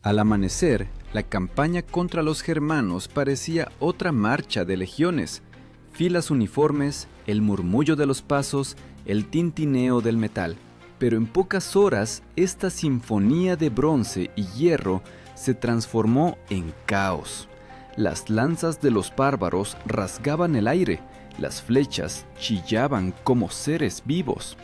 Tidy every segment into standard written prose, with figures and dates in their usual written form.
Al amanecer, la campaña contra los germanos parecía otra marcha de legiones, filas uniformes, el murmullo de los pasos, el tintineo del metal. Pero en pocas horas, esta sinfonía de bronce y hierro se transformó en caos. Las lanzas de los bárbaros rasgaban el aire, las flechas chillaban como seres vivos.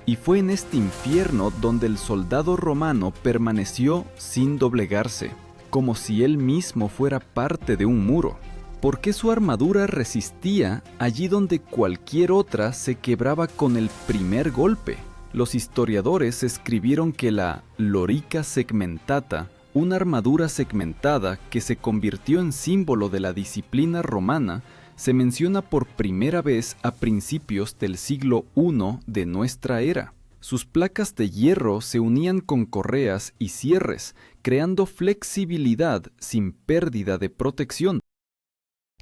Y fue en este infierno donde el soldado romano permaneció sin doblegarse, como si él mismo fuera parte de un muro. Porque su armadura resistía allí donde cualquier otra se quebraba con el primer golpe. Los historiadores escribieron que la lorica segmentata, una armadura segmentada que se convirtió en símbolo de la disciplina romana, se menciona por primera vez a principios del siglo I de nuestra era. Sus placas de hierro se unían con correas y cierres, creando flexibilidad sin pérdida de protección.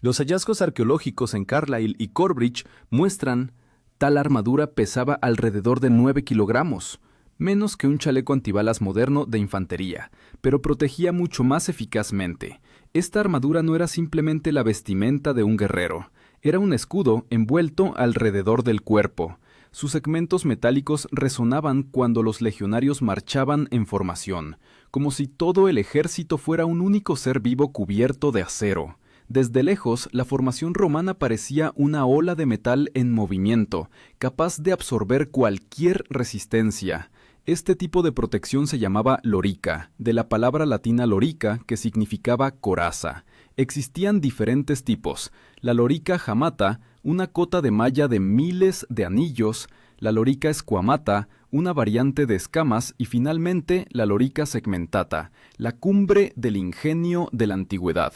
Los hallazgos arqueológicos en Carlisle y Corbridge muestran tal armadura pesaba alrededor de 9 kilogramos, menos que un chaleco antibalas moderno de infantería, pero protegía mucho más eficazmente. Esta armadura no era simplemente la vestimenta de un guerrero, era un escudo envuelto alrededor del cuerpo. Sus segmentos metálicos resonaban cuando los legionarios marchaban en formación, como si todo el ejército fuera un único ser vivo cubierto de acero. Desde lejos, la formación romana parecía una ola de metal en movimiento, capaz de absorber cualquier resistencia. Este tipo de protección se llamaba lorica, de la palabra latina lorica, que significaba coraza. Existían diferentes tipos: la lorica jamata, una cota de malla de miles de anillos; la lorica squamata, una variante de escamas; y finalmente la lorica segmentata, la cumbre del ingenio de la antigüedad.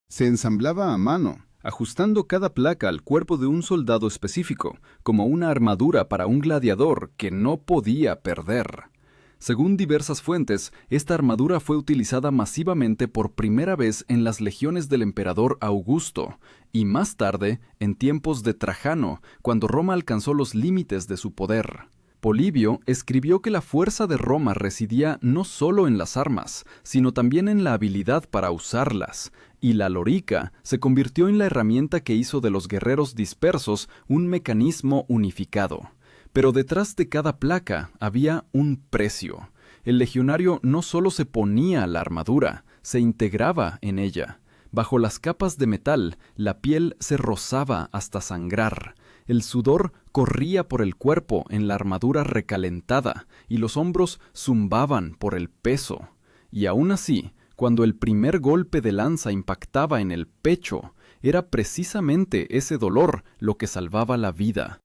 Se ensamblaba a mano, Ajustando cada placa al cuerpo de un soldado específico, como una armadura para un gladiador que no podía perder. Según diversas fuentes, esta armadura fue utilizada masivamente por primera vez en las legiones del emperador Augusto, y más tarde, en tiempos de Trajano, cuando Roma alcanzó los límites de su poder. Polibio escribió que la fuerza de Roma residía no solo en las armas, sino también en la habilidad para usarlas, y la lorica se convirtió en la herramienta que hizo de los guerreros dispersos un mecanismo unificado. Pero detrás de cada placa había un precio. El legionario no solo se ponía la armadura, se integraba en ella. Bajo las capas de metal, la piel se rozaba hasta sangrar. El sudor corría por el cuerpo en la armadura recalentada y los hombros zumbaban por el peso. Y aún así, cuando el primer golpe de lanza impactaba en el pecho, era precisamente ese dolor lo que salvaba la vida.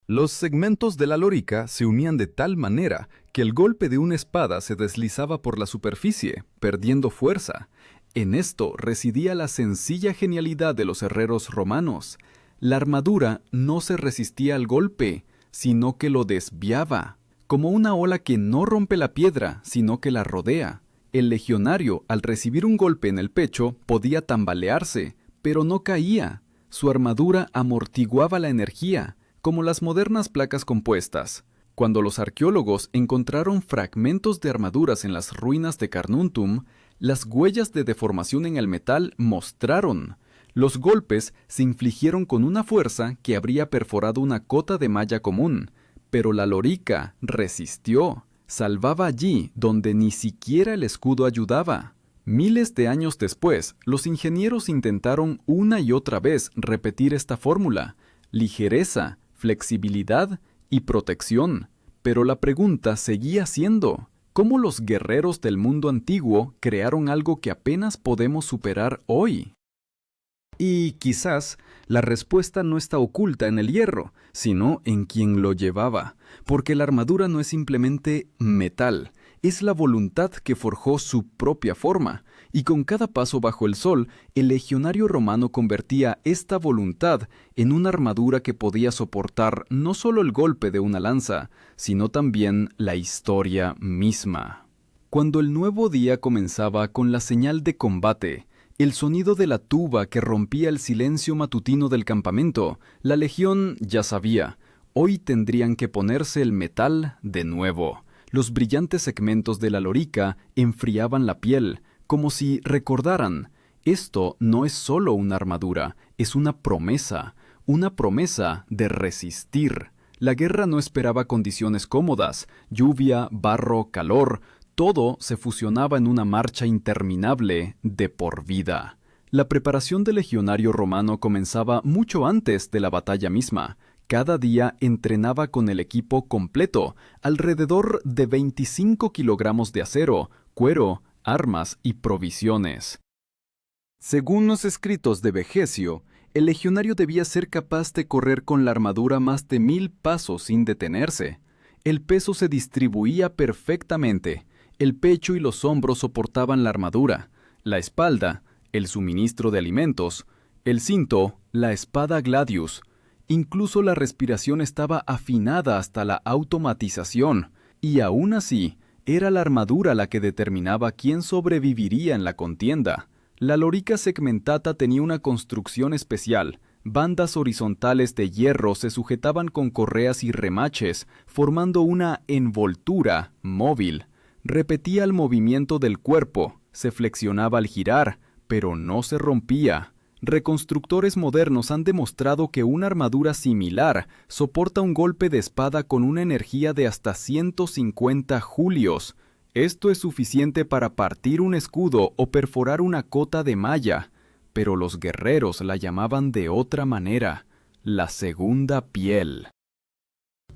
Los segmentos de la lorica se unían de tal manera que el golpe de una espada se deslizaba por la superficie, perdiendo fuerza. En esto residía la sencilla genialidad de los herreros romanos. La armadura no se resistía al golpe, sino que lo desviaba, como una ola que no rompe la piedra, sino que la rodea. El legionario, al recibir un golpe en el pecho, podía tambalearse, pero no caía. Su armadura amortiguaba la energía, como las modernas placas compuestas. Cuando los arqueólogos encontraron fragmentos de armaduras en las ruinas de Carnuntum, las huellas de deformación en el metal mostraron. Los golpes se infligieron con una fuerza que habría perforado una cota de malla común, pero la lorica resistió, salvaba allí donde ni siquiera el escudo ayudaba. Miles de años después, los ingenieros intentaron una y otra vez repetir esta fórmula: ligereza, flexibilidad y protección. Pero la pregunta seguía siendo: ¿cómo los guerreros del mundo antiguo crearon algo que apenas podemos superar hoy? Y quizás la respuesta no está oculta en el hierro, sino en quien lo llevaba, porque la armadura no es simplemente metal, es la voluntad que forjó su propia forma, y con cada paso bajo el sol, el legionario romano convertía esta voluntad en una armadura que podía soportar no solo el golpe de una lanza, sino también la historia misma. Cuando el nuevo día comenzaba con la señal de combate, el sonido de la tuba que rompía el silencio matutino del campamento, la legión ya sabía: hoy tendrían que ponerse el metal de nuevo. Los brillantes segmentos de la lorica enfriaban la piel, como si recordaran: esto no es solo una armadura, es una promesa de resistir. La guerra no esperaba condiciones cómodas: lluvia, barro, calor, todo se fusionaba en una marcha interminable de por vida. La preparación del legionario romano comenzaba mucho antes de la batalla misma. Cada día entrenaba con el equipo completo, alrededor de 25 kilogramos de acero, cuero, armas y provisiones. Según los escritos de Vegesio, el legionario debía ser capaz de correr con la armadura más de 1000 pasos sin detenerse. El peso se distribuía perfectamente. El pecho y los hombros soportaban la armadura, la espalda, el suministro de alimentos, el cinto, la espada gladius. Incluso la respiración estaba afinada hasta la automatización, y aún así, era la armadura la que determinaba quién sobreviviría en la contienda. La lorica segmentata tenía una construcción especial. Bandas horizontales de hierro se sujetaban con correas y remaches, formando una envoltura móvil. Repetía el movimiento del cuerpo, se flexionaba al girar, pero no se rompía. Reconstructores modernos han demostrado que una armadura similar soporta un golpe de espada con una energía de hasta 150 julios. Esto es suficiente para partir un escudo o perforar una cota de malla, pero los guerreros la llamaban de otra manera: la segunda piel.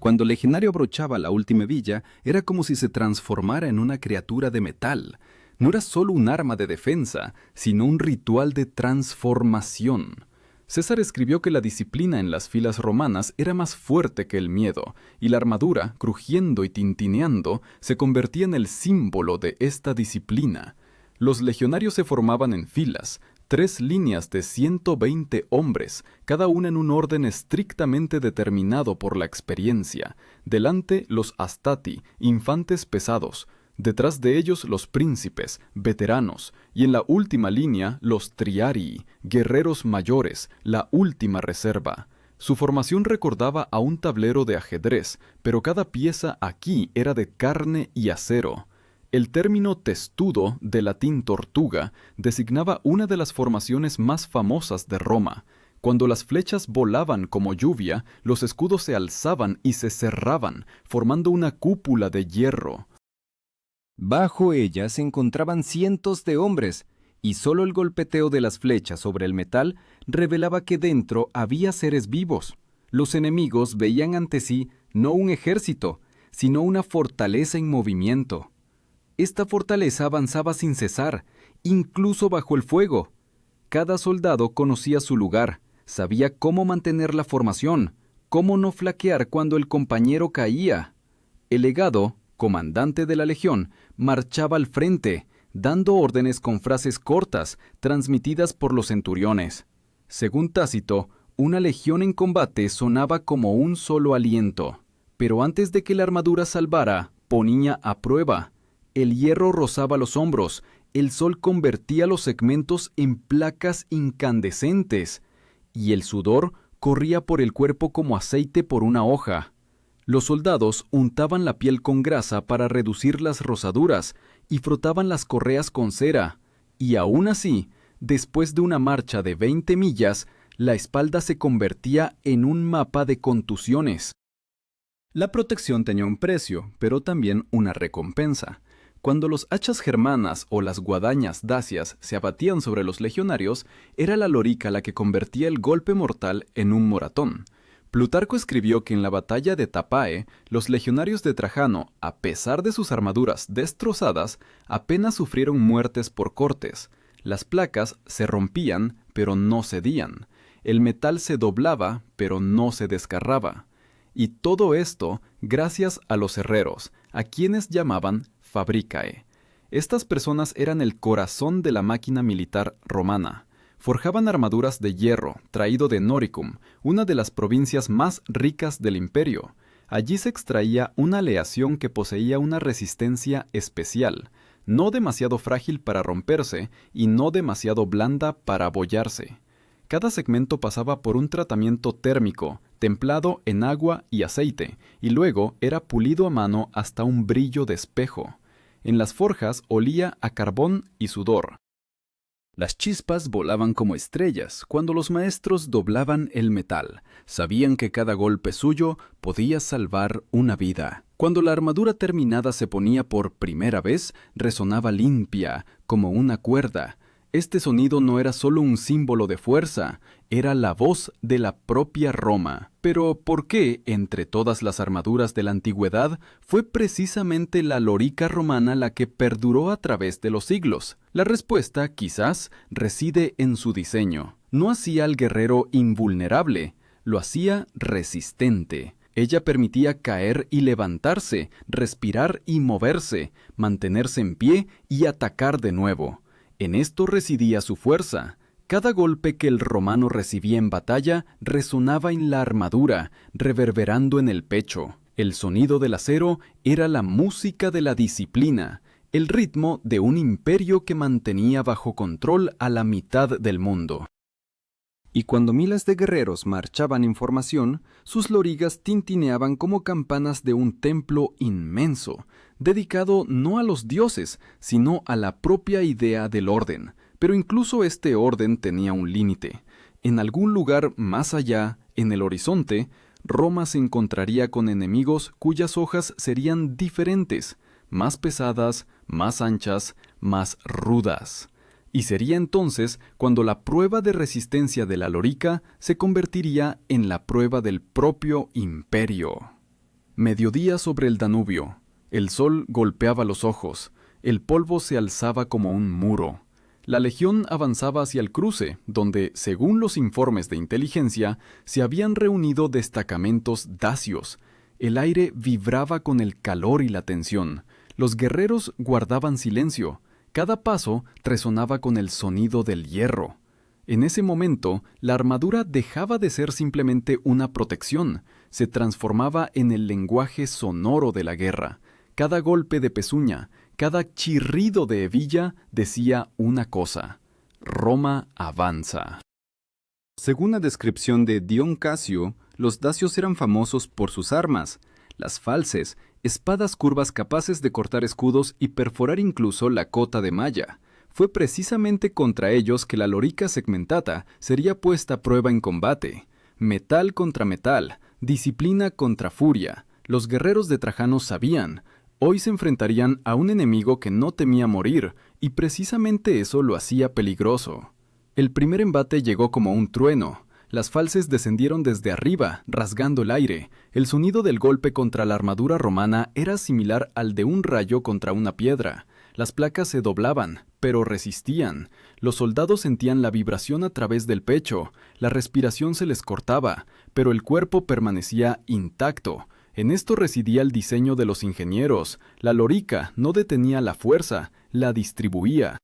Cuando el legionario abrochaba la última hebilla, era como si se transformara en una criatura de metal. No era solo un arma de defensa, sino un ritual de transformación. César escribió que la disciplina en las filas romanas era más fuerte que el miedo, y la armadura, crujiendo y tintineando, se convertía en el símbolo de esta disciplina. Los legionarios se formaban en filas, 3 líneas de 120 hombres, cada una en un orden estrictamente determinado por la experiencia. Delante los astati, infantes pesados; detrás de ellos los príncipes, veteranos, y en la última línea los triarii, guerreros mayores, la última reserva. Su formación recordaba a un tablero de ajedrez, pero cada pieza aquí era de carne y acero. El término testudo, de latín tortuga, designaba una de las formaciones más famosas de Roma. Cuando las flechas volaban como lluvia, los escudos se alzaban y se cerraban, formando una cúpula de hierro. Bajo ella se encontraban cientos de hombres, y solo el golpeteo de las flechas sobre el metal revelaba que dentro había seres vivos. Los enemigos veían ante sí no un ejército, sino una fortaleza en movimiento. Esta fortaleza avanzaba sin cesar, incluso bajo el fuego. Cada soldado conocía su lugar, sabía cómo mantener la formación, cómo no flaquear cuando el compañero caía. El legado, comandante de la legión, marchaba al frente, dando órdenes con frases cortas, transmitidas por los centuriones. Según Tácito, una legión en combate sonaba como un solo aliento, pero antes de que la armadura salvara, ponía a prueba. El hierro rozaba los hombros, el sol convertía los segmentos en placas incandescentes, y el sudor corría por el cuerpo como aceite por una hoja. Los soldados untaban la piel con grasa para reducir las rozaduras y frotaban las correas con cera, y aún así, después de una marcha de 20 millas, la espalda se convertía en un mapa de contusiones. La protección tenía un precio, pero también una recompensa. Cuando los hachas germanas o las guadañas dacias se abatían sobre los legionarios, era la lorica la que convertía el golpe mortal en un moratón. Plutarco escribió que en la batalla de Tapae, los legionarios de Trajano, a pesar de sus armaduras destrozadas, apenas sufrieron muertes por cortes. Las placas se rompían, pero no cedían. El metal se doblaba, pero no se desgarraba. Y todo esto gracias a los herreros, a quienes llamaban fabricae. Estas personas eran el corazón de la máquina militar romana. Forjaban armaduras de hierro, traído de Noricum, una de las provincias más ricas del imperio. Allí se extraía una aleación que poseía una resistencia especial, no demasiado frágil para romperse y no demasiado blanda para abollarse. Cada segmento pasaba por un tratamiento térmico, templado en agua y aceite, y luego era pulido a mano hasta un brillo de espejo. En las forjas olía a carbón y sudor. Las chispas volaban como estrellas cuando los maestros doblaban el metal. Sabían que cada golpe suyo podía salvar una vida. Cuando la armadura terminada se ponía por primera vez, resonaba limpia, como una cuerda. Este sonido no era solo un símbolo de fuerza, era la voz de la propia Roma. Pero, ¿por qué, entre todas las armaduras de la antigüedad, fue precisamente la lorica romana la que perduró a través de los siglos? La respuesta, quizás, reside en su diseño. No hacía al guerrero invulnerable, lo hacía resistente. Ella permitía caer y levantarse, respirar y moverse, mantenerse en pie y atacar de nuevo. En esto residía su fuerza. Cada golpe que el romano recibía en batalla resonaba en la armadura, reverberando en el pecho. El sonido del acero era la música de la disciplina, el ritmo de un imperio que mantenía bajo control a la mitad del mundo. Y cuando miles de guerreros marchaban en formación, sus lorigas tintineaban como campanas de un templo inmenso, dedicado no a los dioses, sino a la propia idea del orden. Pero incluso este orden tenía un límite. En algún lugar más allá, en el horizonte, Roma se encontraría con enemigos cuyas hojas serían diferentes, más pesadas, más anchas, más rudas. Y sería entonces cuando la prueba de resistencia de la lorica se convertiría en la prueba del propio imperio. Mediodía sobre el Danubio. El sol golpeaba los ojos. El polvo se alzaba como un muro. La legión avanzaba hacia el cruce, donde, según los informes de inteligencia, se habían reunido destacamentos dacios. El aire vibraba con el calor y la tensión. Los guerreros guardaban silencio. Cada paso resonaba con el sonido del hierro. En ese momento, la armadura dejaba de ser simplemente una protección, se transformaba en el lenguaje sonoro de la guerra. Cada golpe de pezuña, cada chirrido de hebilla decía una cosa: Roma avanza. Según la descripción de Dion Casio, los dacios eran famosos por sus armas, las falces, espadas curvas capaces de cortar escudos y perforar incluso la cota de malla. Fue precisamente contra ellos que la lorica segmentata sería puesta a prueba en combate. Metal contra metal, disciplina contra furia. Los guerreros de Trajano sabían, hoy se enfrentarían a un enemigo que no temía morir, y precisamente eso lo hacía peligroso. El primer embate llegó como un trueno. Las falces descendieron desde arriba, rasgando el aire. El sonido del golpe contra la armadura romana era similar al de un rayo contra una piedra. Las placas se doblaban, pero resistían. Los soldados sentían la vibración a través del pecho. La respiración se les cortaba, pero el cuerpo permanecía intacto. En esto residía el diseño de los ingenieros. La lorica no detenía la fuerza, la distribuía.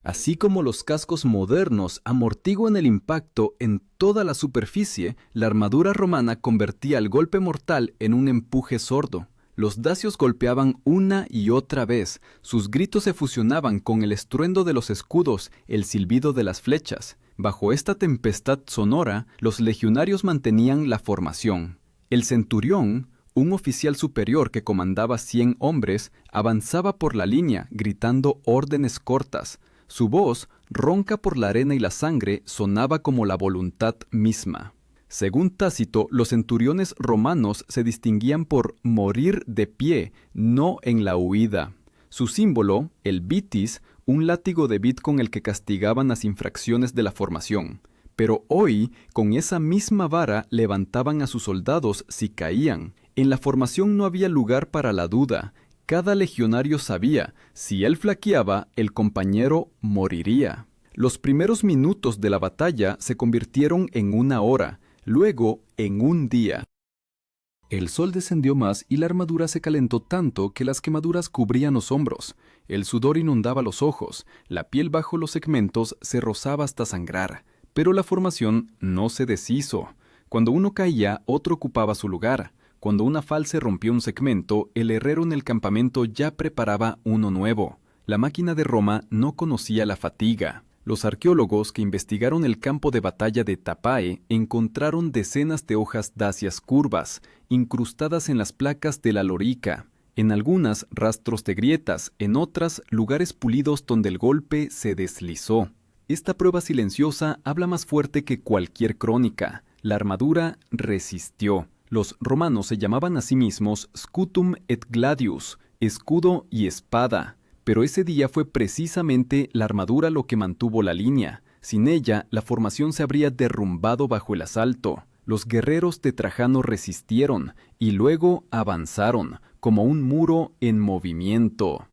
Así como los cascos modernos amortiguan el impacto en toda la superficie, la armadura romana convertía el golpe mortal en un empuje sordo. Los dacios golpeaban una y otra vez, sus gritos se fusionaban con el estruendo de los escudos, el silbido de las flechas. Bajo esta tempestad sonora, los legionarios mantenían la formación. El centurión, un oficial superior que comandaba 100 hombres, avanzaba por la línea, gritando órdenes cortas. Su voz, ronca por la arena y la sangre, sonaba como la voluntad misma. Según Tácito, los centuriones romanos se distinguían por morir de pie, no en la huida. Su símbolo, el vitis, un látigo de vid con el que castigaban las infracciones de la formación. Pero hoy, con esa misma vara, levantaban a sus soldados si caían. En la formación no había lugar para la duda. Cada legionario sabía, si él flaqueaba, el compañero moriría. Los primeros minutos de la batalla se convirtieron en una hora, luego en un día. El sol descendió más y la armadura se calentó tanto que las quemaduras cubrían los hombros. El sudor inundaba los ojos, la piel bajo los segmentos se rozaba hasta sangrar. Pero la formación no se deshizo. Cuando uno caía, otro ocupaba su lugar. Cuando una falce rompió un segmento, el herrero en el campamento ya preparaba uno nuevo. La máquina de Roma no conocía la fatiga. Los arqueólogos que investigaron el campo de batalla de Tapae encontraron decenas de hojas dacias curvas, incrustadas en las placas de la lorica. En algunas, rastros de grietas, en otras, lugares pulidos donde el golpe se deslizó. Esta prueba silenciosa habla más fuerte que cualquier crónica. La armadura resistió. Los romanos se llamaban a sí mismos scutum et gladius, escudo y espada. Pero ese día fue precisamente la armadura lo que mantuvo la línea. Sin ella, la formación se habría derrumbado bajo el asalto. Los guerreros de Trajano resistieron y luego avanzaron, como un muro en movimiento.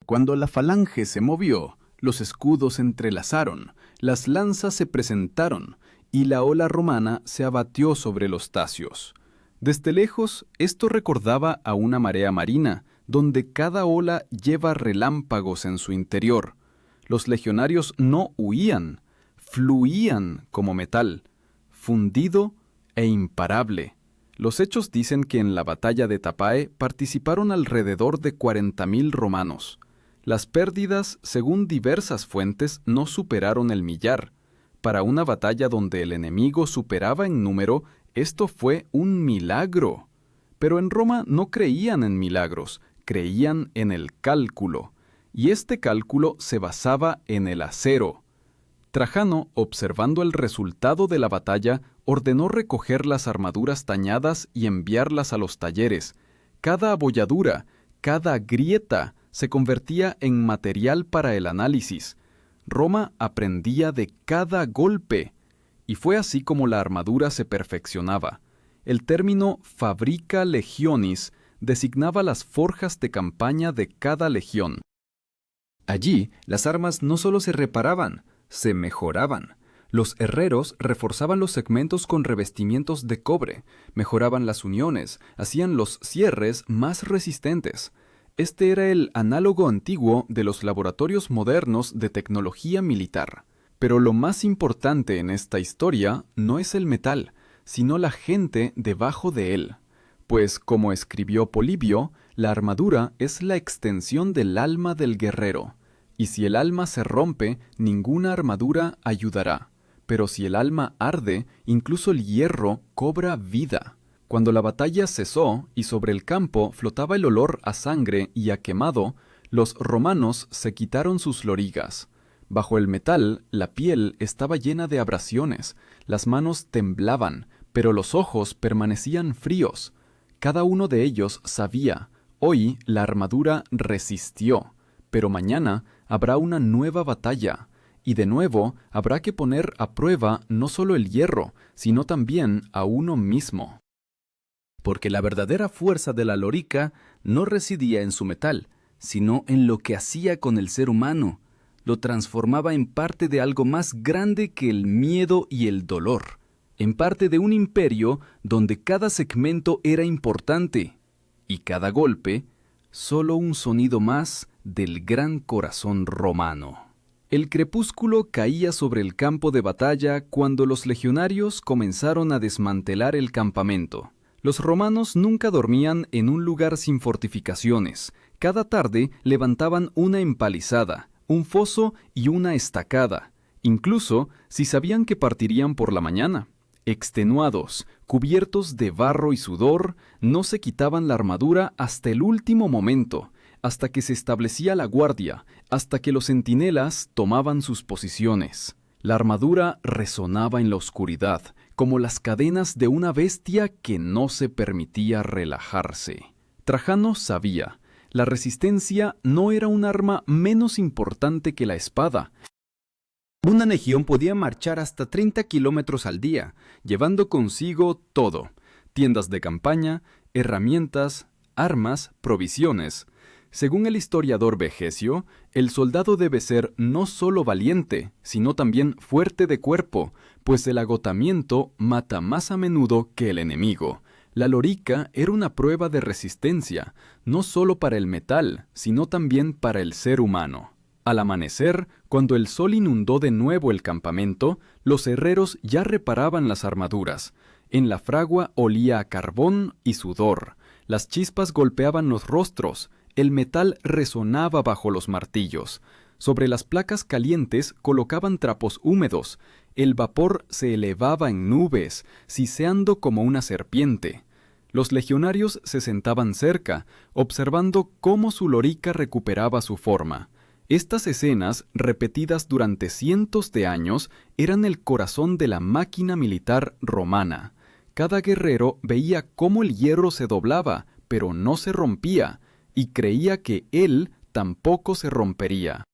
Cuando la falange se movió, los escudos se entrelazaron, las lanzas se presentaron, y la ola romana se abatió sobre los dacios. Desde lejos, esto recordaba a una marea marina, donde cada ola lleva relámpagos en su interior. Los legionarios no huían, fluían como metal, fundido e imparable. Los hechos dicen que en la batalla de Tapae participaron alrededor de 40.000 romanos. Las pérdidas, según diversas fuentes, no superaron el millar. Para una batalla donde el enemigo superaba en número, esto fue un milagro. Pero en Roma no creían en milagros, creían en el cálculo, y este cálculo se basaba en el acero. Trajano, observando el resultado de la batalla, ordenó recoger las armaduras tañadas y enviarlas a los talleres. Cada abolladura, cada grieta, se convertía en material para el análisis. Roma aprendía de cada golpe, y fue así como la armadura se perfeccionaba. El término fabrica legionis designaba las forjas de campaña de cada legión. Allí, las armas no solo se reparaban, se mejoraban. Los herreros reforzaban los segmentos con revestimientos de cobre, mejoraban las uniones, hacían los cierres más resistentes. Este era el análogo antiguo de los laboratorios modernos de tecnología militar. Pero lo más importante en esta historia no es el metal, sino la gente debajo de él. Pues, como escribió Polibio, la armadura es la extensión del alma del guerrero, y si el alma se rompe, ninguna armadura ayudará. Pero si el alma arde, incluso el hierro cobra vida. Cuando la batalla cesó y sobre el campo flotaba el olor a sangre y a quemado, los romanos se quitaron sus lorigas. Bajo el metal, la piel estaba llena de abrasiones, las manos temblaban, pero los ojos permanecían fríos. Cada uno de ellos sabía, hoy la armadura resistió, pero mañana habrá una nueva batalla, y de nuevo habrá que poner a prueba no solo el hierro, sino también a uno mismo. Porque la verdadera fuerza de la lorica no residía en su metal, sino en lo que hacía con el ser humano. Lo transformaba en parte de algo más grande que el miedo y el dolor, en parte de un imperio donde cada segmento era importante, y cada golpe, solo un sonido más del gran corazón romano. El crepúsculo caía sobre el campo de batalla cuando los legionarios comenzaron a desmantelar el campamento. Los romanos nunca dormían en un lugar sin fortificaciones. Cada tarde levantaban una empalizada, un foso y una estacada, incluso si sabían que partirían por la mañana. Extenuados, cubiertos de barro y sudor, no se quitaban la armadura hasta el último momento, hasta que se establecía la guardia, hasta que los centinelas tomaban sus posiciones. La armadura resonaba en la oscuridad, como las cadenas de una bestia que no se permitía relajarse. Trajano sabía, la resistencia no era un arma menos importante que la espada. Una legión podía marchar hasta 30 kilómetros al día, llevando consigo todo: tiendas de campaña, herramientas, armas, provisiones. Según el historiador Vegesio, el soldado debe ser no solo valiente, sino también fuerte de cuerpo, pues el agotamiento mata más a menudo que el enemigo. La lorica era una prueba de resistencia, no solo para el metal, sino también para el ser humano. Al amanecer, cuando el sol inundó de nuevo el campamento, los herreros ya reparaban las armaduras. En la fragua olía a carbón y sudor. Las chispas golpeaban los rostros. El metal resonaba bajo los martillos. Sobre las placas calientes colocaban trapos húmedos. El vapor se elevaba en nubes, siseando como una serpiente. Los legionarios se sentaban cerca, observando cómo su lorica recuperaba su forma. Estas escenas, repetidas durante cientos de años, eran el corazón de la máquina militar romana. Cada guerrero veía cómo el hierro se doblaba, pero no se rompía, y creía que él tampoco se rompería.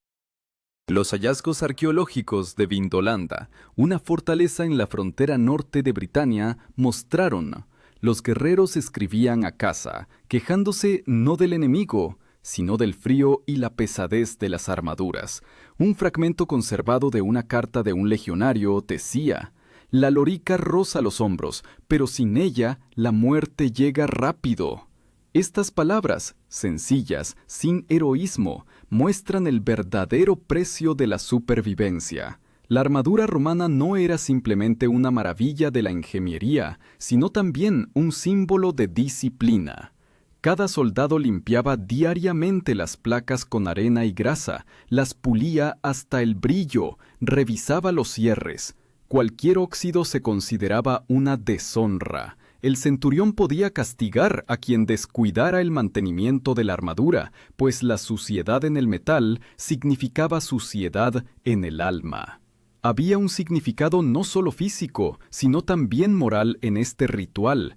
Los hallazgos arqueológicos de Vindolanda, una fortaleza en la frontera norte de Britania, mostraron: los guerreros escribían a casa, quejándose no del enemigo, sino del frío y la pesadez de las armaduras. Un fragmento conservado de una carta de un legionario decía: la lorica roza los hombros, pero sin ella la muerte llega rápido. Estas palabras, sencillas, sin heroísmo, muestran el verdadero precio de la supervivencia. La armadura romana no era simplemente una maravilla de la ingeniería, sino también un símbolo de disciplina. Cada soldado limpiaba diariamente las placas con arena y grasa, las pulía hasta el brillo, revisaba los cierres. Cualquier óxido se consideraba una deshonra. El centurión podía castigar a quien descuidara el mantenimiento de la armadura, pues la suciedad en el metal significaba suciedad en el alma. Había un significado no solo físico, sino también moral en este ritual.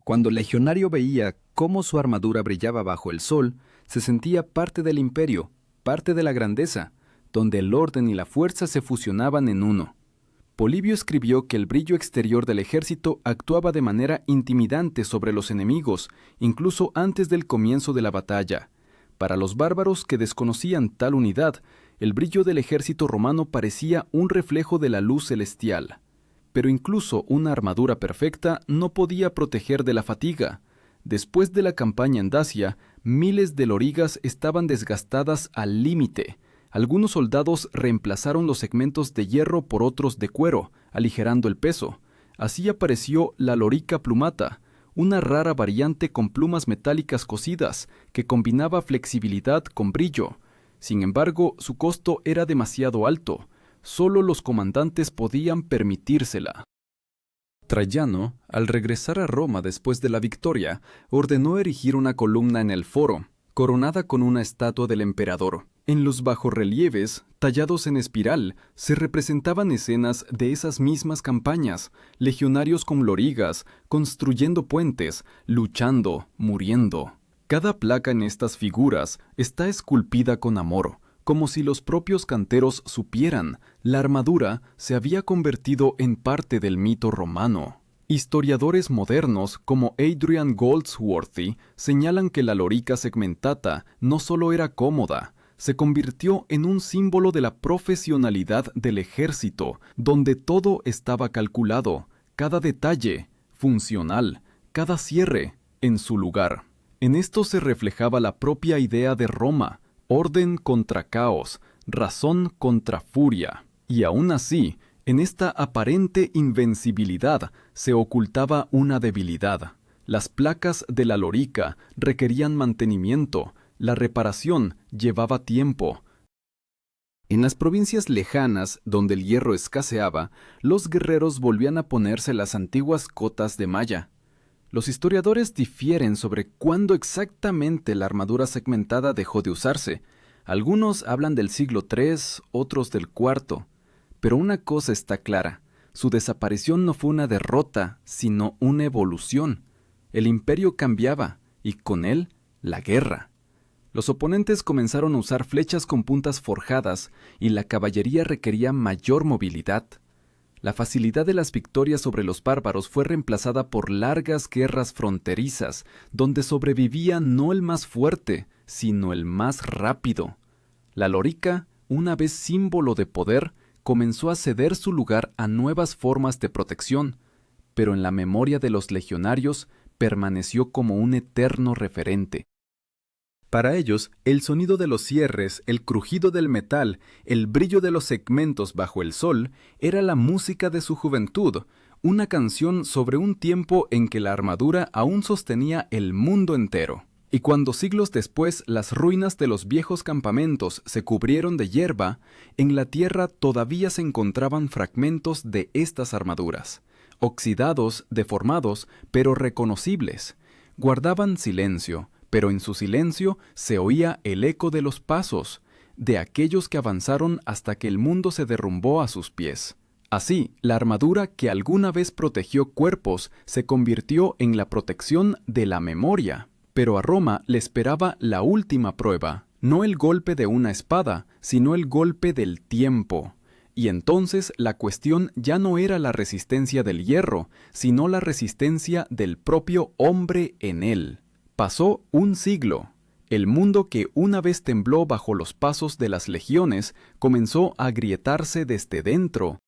Cuando el legionario veía cómo su armadura brillaba bajo el sol, se sentía parte del imperio, parte de la grandeza, donde el orden y la fuerza se fusionaban en uno. Polibio escribió que el brillo exterior del ejército actuaba de manera intimidante sobre los enemigos, incluso antes del comienzo de la batalla. Para los bárbaros que desconocían tal unidad, el brillo del ejército romano parecía un reflejo de la luz celestial. Pero incluso una armadura perfecta no podía proteger de la fatiga. Después de la campaña en Dacia, miles de lorigas estaban desgastadas al límite. Algunos soldados reemplazaron los segmentos de hierro por otros de cuero, aligerando el peso. Así apareció la lorica plumata, una rara variante con plumas metálicas cosidas, que combinaba flexibilidad con brillo. Sin embargo, su costo era demasiado alto. Solo los comandantes podían permitírsela. Traiano, al regresar a Roma después de la victoria, ordenó erigir una columna en el foro, coronada con una estatua del emperador. En los bajorrelieves, tallados en espiral, se representaban escenas de esas mismas campañas, legionarios con lorigas, construyendo puentes, luchando, muriendo. Cada placa en estas figuras está esculpida con amor, como si los propios canteros supieran, la armadura se había convertido en parte del mito romano. Historiadores modernos como Adrian Goldsworthy señalan que la lorica segmentata no solo era cómoda, se convirtió en un símbolo de la profesionalidad del ejército, donde todo estaba calculado, cada detalle, funcional, cada cierre, en su lugar. En esto se reflejaba la propia idea de Roma: orden contra caos, razón contra furia. Y aún así, en esta aparente invencibilidad se ocultaba una debilidad. Las placas de la lorica requerían mantenimiento, la reparación llevaba tiempo. En las provincias lejanas, donde el hierro escaseaba, los guerreros volvían a ponerse las antiguas cotas de malla. Los historiadores difieren sobre cuándo exactamente la armadura segmentada dejó de usarse. Algunos hablan del siglo III, otros del IV. Pero una cosa está clara: su desaparición no fue una derrota, sino una evolución. El imperio cambiaba, y con él, la guerra. Los oponentes comenzaron a usar flechas con puntas forjadas, y la caballería requería mayor movilidad. La facilidad de las victorias sobre los bárbaros fue reemplazada por largas guerras fronterizas, donde sobrevivía no el más fuerte, sino el más rápido. La lorica, una vez símbolo de poder, comenzó a ceder su lugar a nuevas formas de protección, pero en la memoria de los legionarios permaneció como un eterno referente. Para ellos, el sonido de los cierres, el crujido del metal, el brillo de los segmentos bajo el sol, era la música de su juventud, una canción sobre un tiempo en que la armadura aún sostenía el mundo entero. Y cuando siglos después las ruinas de los viejos campamentos se cubrieron de hierba, en la tierra todavía se encontraban fragmentos de estas armaduras, oxidados, deformados, pero reconocibles. Guardaban silencio, pero en su silencio se oía el eco de los pasos, de aquellos que avanzaron hasta que el mundo se derrumbó a sus pies. Así, la armadura que alguna vez protegió cuerpos se convirtió en la protección de la memoria. Pero a Roma le esperaba la última prueba, no el golpe de una espada, sino el golpe del tiempo. Y entonces la cuestión ya no era la resistencia del hierro, sino la resistencia del propio hombre en él. Pasó un siglo. El mundo que una vez tembló bajo los pasos de las legiones comenzó a agrietarse desde dentro.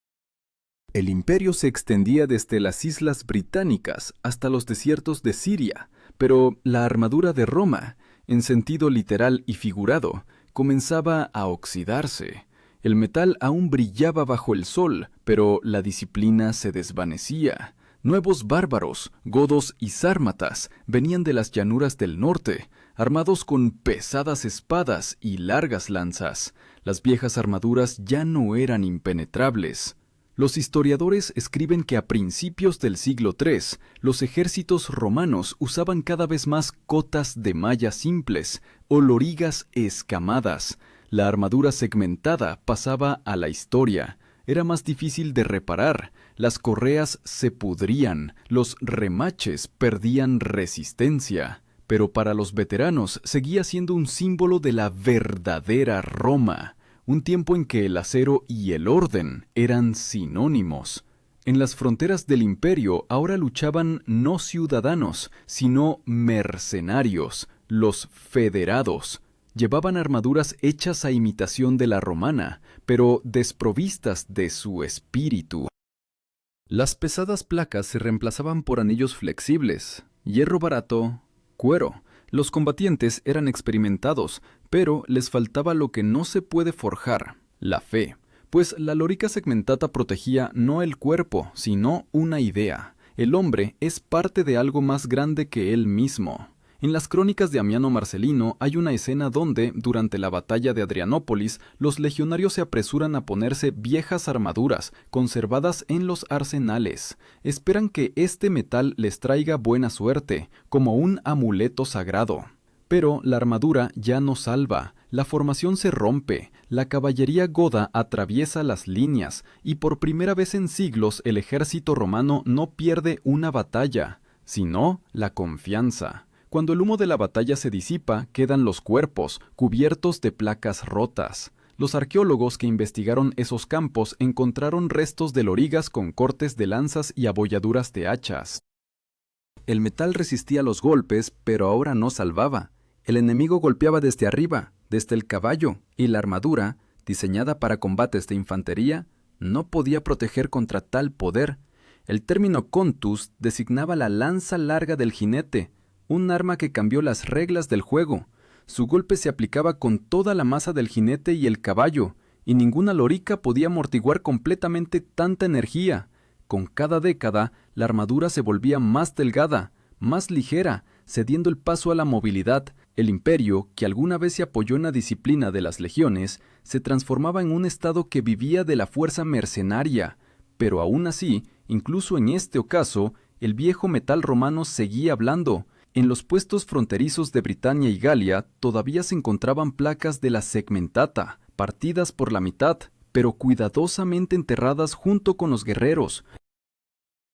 El imperio se extendía desde las islas británicas hasta los desiertos de Siria, pero la armadura de Roma, en sentido literal y figurado, comenzaba a oxidarse. El metal aún brillaba bajo el sol, pero la disciplina se desvanecía. Nuevos bárbaros, godos y sármatas, venían de las llanuras del norte, armados con pesadas espadas y largas lanzas. Las viejas armaduras ya no eran impenetrables. Los historiadores escriben que a principios del siglo III, los ejércitos romanos usaban cada vez más cotas de malla simples o lorigas escamadas. La armadura segmentada pasaba a la historia. Era más difícil de reparar, las correas se pudrían, los remaches perdían resistencia. Pero para los veteranos seguía siendo un símbolo de la verdadera Roma. Un tiempo en que el acero y el orden eran sinónimos. En las fronteras del imperio ahora luchaban no ciudadanos, sino mercenarios, los federados. Llevaban armaduras hechas a imitación de la romana, pero desprovistas de su espíritu. Las pesadas placas se reemplazaban por anillos flexibles, hierro barato, cuero. Los combatientes eran experimentados, pero les faltaba lo que no se puede forjar, la fe, pues la lorica segmentata protegía no el cuerpo, sino una idea. El hombre es parte de algo más grande que él mismo. En las crónicas de Amiano Marcelino hay una escena donde, durante la batalla de Adrianópolis, los legionarios se apresuran a ponerse viejas armaduras, conservadas en los arsenales. Esperan que este metal les traiga buena suerte, como un amuleto sagrado. Pero la armadura ya no salva, la formación se rompe, la caballería goda atraviesa las líneas, y por primera vez en siglos el ejército romano no pierde una batalla, sino la confianza. Cuando el humo de la batalla se disipa, quedan los cuerpos, cubiertos de placas rotas. Los arqueólogos que investigaron esos campos encontraron restos de lorigas con cortes de lanzas y abolladuras de hachas. El metal resistía los golpes, pero ahora no salvaba. El enemigo golpeaba desde arriba, desde el caballo, y la armadura, diseñada para combates de infantería, no podía proteger contra tal poder. El término contus designaba la lanza larga del jinete, un arma que cambió las reglas del juego. Su golpe se aplicaba con toda la masa del jinete y el caballo, y ninguna lorica podía amortiguar completamente tanta energía. Con cada década, la armadura se volvía más delgada, más ligera, cediendo el paso a la movilidad. El imperio, que alguna vez se apoyó en la disciplina de las legiones, se transformaba en un estado que vivía de la fuerza mercenaria. Pero aún así, incluso en este ocaso, el viejo metal romano seguía hablando. En los puestos fronterizos de Britania y Galia todavía se encontraban placas de la segmentata, partidas por la mitad, pero cuidadosamente enterradas junto con los guerreros.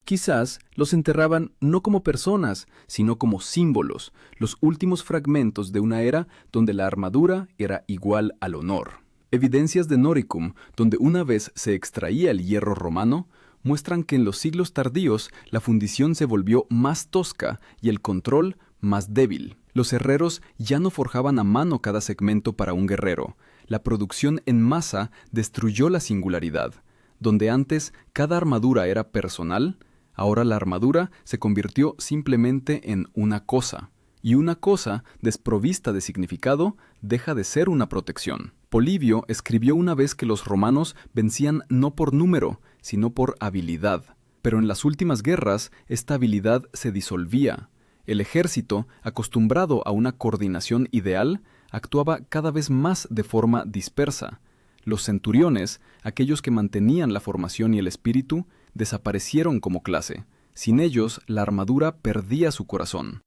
Quizás los enterraban no como personas, sino como símbolos, los últimos fragmentos de una era donde la armadura era igual al honor. Evidencias de Noricum, donde una vez se extraía el hierro romano, muestran que en los siglos tardíos la fundición se volvió más tosca y el control más débil. Los herreros ya no forjaban a mano cada segmento para un guerrero. La producción en masa destruyó la singularidad. Donde antes cada armadura era personal, ahora la armadura se convirtió simplemente en una cosa. Y una cosa, desprovista de significado, deja de ser una protección. Polibio escribió una vez que los romanos vencían no por número, sino por habilidad. Pero en las últimas guerras, esta habilidad se disolvía. El ejército, acostumbrado a una coordinación ideal, actuaba cada vez más de forma dispersa. Los centuriones, aquellos que mantenían la formación y el espíritu, desaparecieron como clase. Sin ellos, la armadura perdía su corazón.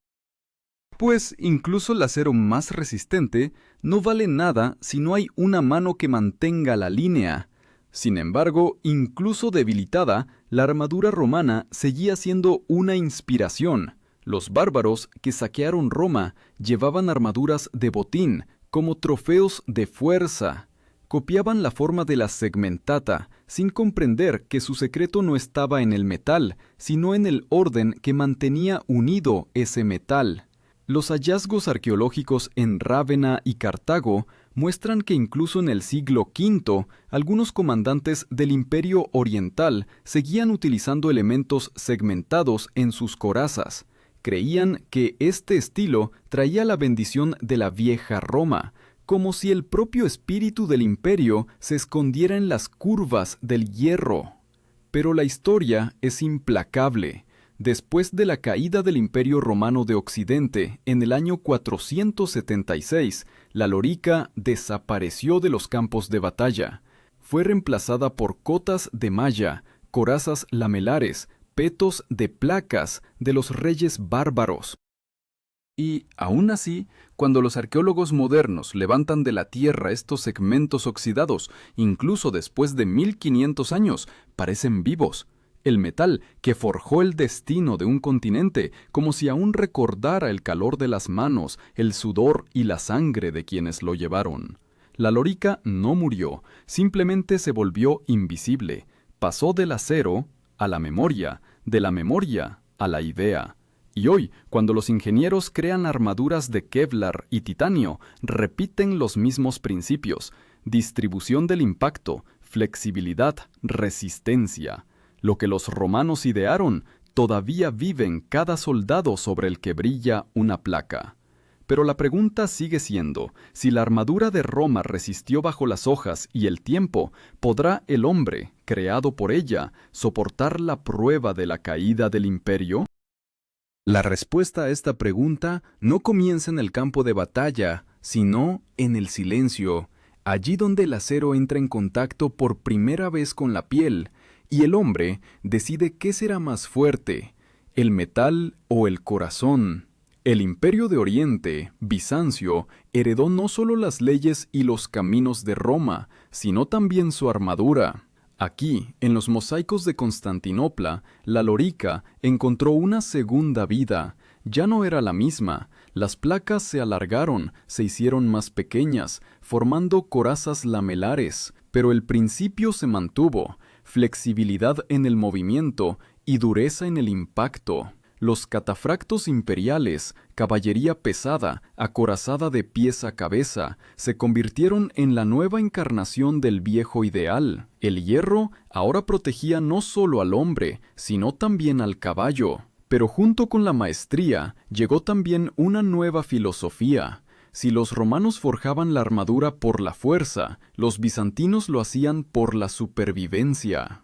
Pues incluso el acero más resistente no vale nada si no hay una mano que mantenga la línea. Sin embargo, incluso debilitada, la armadura romana seguía siendo una inspiración. Los bárbaros que saquearon Roma llevaban armaduras de botín como trofeos de fuerza. Copiaban la forma de la segmentata, sin comprender que su secreto no estaba en el metal, sino en el orden que mantenía unido ese metal. Los hallazgos arqueológicos en Rávena y Cartago muestran que incluso en el siglo V, algunos comandantes del Imperio Oriental seguían utilizando elementos segmentados en sus corazas. Creían que este estilo traía la bendición de la vieja Roma, como si el propio espíritu del imperio se escondiera en las curvas del hierro. Pero la historia es implacable. Después de la caída del Imperio Romano de Occidente en el año 476, la lorica desapareció de los campos de batalla. Fue reemplazada por cotas de malla, corazas lamelares, petos de placas de los reyes bárbaros. Y, aún así, cuando los arqueólogos modernos levantan de la tierra estos segmentos oxidados, incluso después de 1500 años, parecen vivos. El metal que forjó el destino de un continente, como si aún recordara el calor de las manos, el sudor y la sangre de quienes lo llevaron. La lorica no murió, simplemente se volvió invisible. Pasó del acero a la memoria, de la memoria a la idea. Y hoy, cuando los ingenieros crean armaduras de Kevlar y titanio, repiten los mismos principios: distribución del impacto, flexibilidad, resistencia. Lo que los romanos idearon todavía vive en cada soldado sobre el que brilla una placa. Pero la pregunta sigue siendo, si la armadura de Roma resistió bajo las hojas y el tiempo, ¿podrá el hombre, creado por ella, soportar la prueba de la caída del imperio? La respuesta a esta pregunta no comienza en el campo de batalla, sino en el silencio, allí donde el acero entra en contacto por primera vez con la piel, y el hombre decide qué será más fuerte, el metal o el corazón. El Imperio de Oriente, Bizancio, heredó no solo las leyes y los caminos de Roma, sino también su armadura. Aquí, en los mosaicos de Constantinopla, la lorica encontró una segunda vida. Ya no era la misma. Las placas se alargaron, se hicieron más pequeñas, formando corazas lamelares, pero el principio se mantuvo: flexibilidad en el movimiento y dureza en el impacto. Los catafractos imperiales, caballería pesada, acorazada de pies a cabeza, se convirtieron en la nueva encarnación del viejo ideal. El hierro ahora protegía no solo al hombre, sino también al caballo. Pero junto con la maestría llegó también una nueva filosofía. Si los romanos forjaban la armadura por la fuerza, los bizantinos lo hacían por la supervivencia.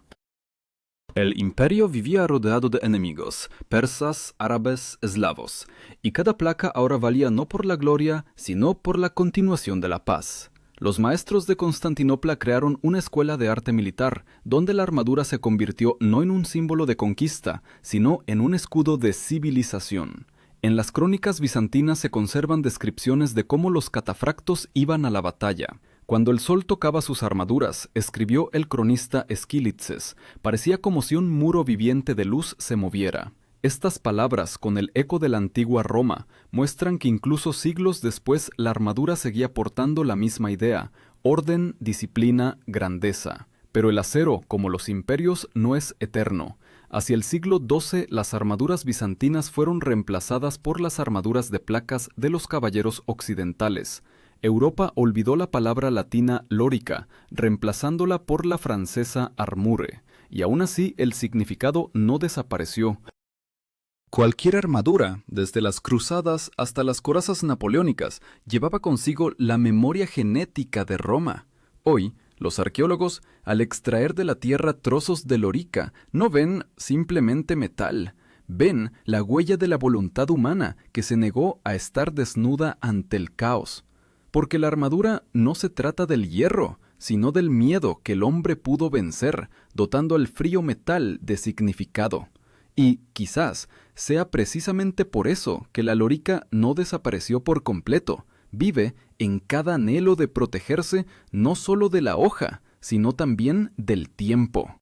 El imperio vivía rodeado de enemigos, persas, árabes, eslavos, y cada placa ahora valía no por la gloria, sino por la continuación de la paz. Los maestros de Constantinopla crearon una escuela de arte militar, donde la armadura se convirtió no en un símbolo de conquista, sino en un escudo de civilización. En las crónicas bizantinas se conservan descripciones de cómo los catafractos iban a la batalla. Cuando el sol tocaba sus armaduras, escribió el cronista Esquilitzes, parecía como si un muro viviente de luz se moviera. Estas palabras, con el eco de la antigua Roma, muestran que incluso siglos después la armadura seguía portando la misma idea: orden, disciplina, grandeza. Pero el acero, como los imperios, no es eterno. Hacia el siglo XII, las armaduras bizantinas fueron reemplazadas por las armaduras de placas de los caballeros occidentales. Europa olvidó la palabra latina lorica, reemplazándola por la francesa armure, y aún así el significado no desapareció. Cualquier armadura, desde las cruzadas hasta las corazas napoleónicas, llevaba consigo la memoria genética de Roma. Hoy, los arqueólogos, al extraer de la tierra trozos de lorica, no ven simplemente metal, Ven la huella de la voluntad humana que se negó a estar desnuda ante el caos. Porque la armadura no se trata del hierro, sino del miedo que el hombre pudo vencer, dotando al frío metal de significado. Y quizás sea precisamente por eso que la lorica no desapareció por completo. Vive en cada anhelo de protegerse no solo de la hoja, sino también del tiempo.